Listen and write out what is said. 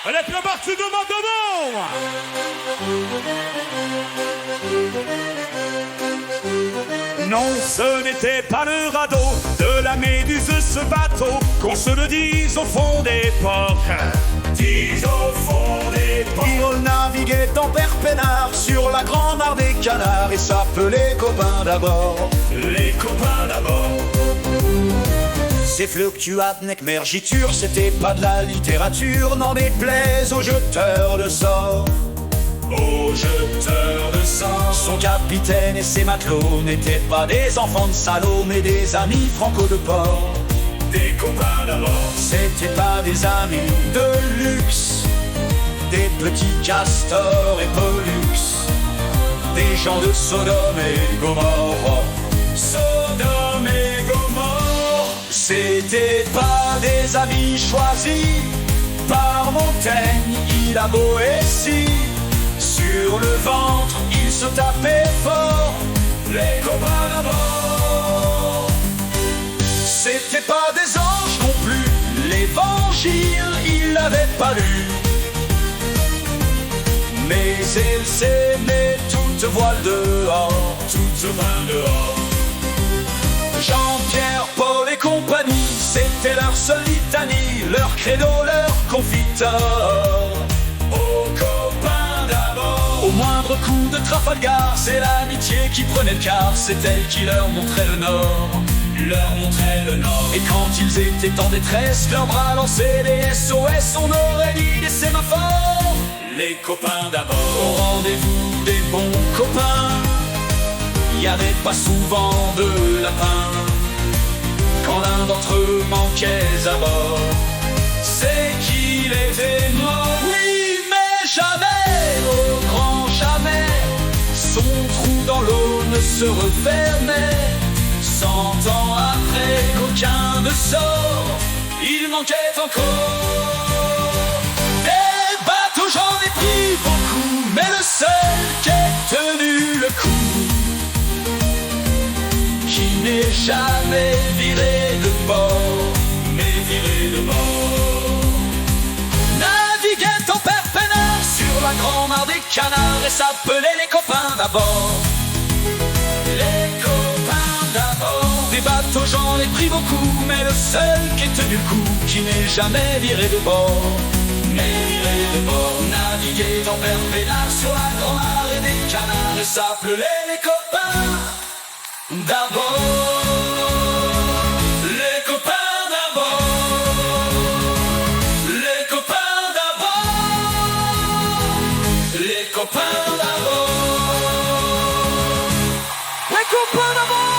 Elle est bien partie de maintenant. Non, ce n'était pas le radeau de la Méduse, ce bateau, qu'on se le dise au fond des ports. Dis au fond des ports. Il naviguait en père peinard sur la grande mare des canards et s'appelait copains d'abord. Les copains d'abord. Ces fluctuates necmergitures, c'était pas de la littérature, n'en déplaise aux jeteurs de sorts. Aux jeteurs de sorts. Son capitaine et ses matelots n'étaient pas des enfants de salauds, mais des amis franco de port. Des copains d'abord. C'était pas des amis de luxe, des petits castors et pollux, des gens de Sodome et Gomorrhe. Sodome et Gomorrhe. C'était pas des amis choisis par Montaigne, il a Boétie. Sur le ventre, il se tapait fort. Les copains d'abord. C'était pas des anges non plus, l'évangile, il l'avait pas lu. Mais ils s'aimaient toute voile dehors, toute main dehors. Jean-Pierre, Paul et compagnie, c'était leur seule litanie, leur credo, leur confiteur. Aux copains d'abord. Au moindre coup de Trafalgar, c'est l'amitié qui prenait le quart, c'est elle qui leur montrait le nord. Leur montrait le nord. Et quand ils étaient en détresse, leurs bras lançaient des SOS, on aurait dit des sémaphores. Les copains d'abord. Au rendez-vous des bons copains, y avait pas souvent de lapin. Quand l'un d'entre eux manquait à bord, c'est qu'il était mort. Oui, mais jamais, au grand jamais, son trou dans l'eau ne se refermait. 100 ans après qu'aucun ne sort, il manquait encore. Des bateaux j'en ai pris beaucoup, mais le seul qui ait tenu le coup, qui n'est jamais viré de bord, Mais viré de bord. naviguait en père peinard sur la grande mare des canards et s'appelait les copains d'abord. Les copains d'abord. Des bateaux j'en ai pris beaucoup, mais le seul qui ait tenu le coup, qui n'est jamais viré de bord. Mais viré de bord. Naviguait en père peinard sur la grande mare et des canards et s'appelait les copains d'abord. Les copains d'abord. Les copains d'abord. Les copains d'abord. Les copains d'abord.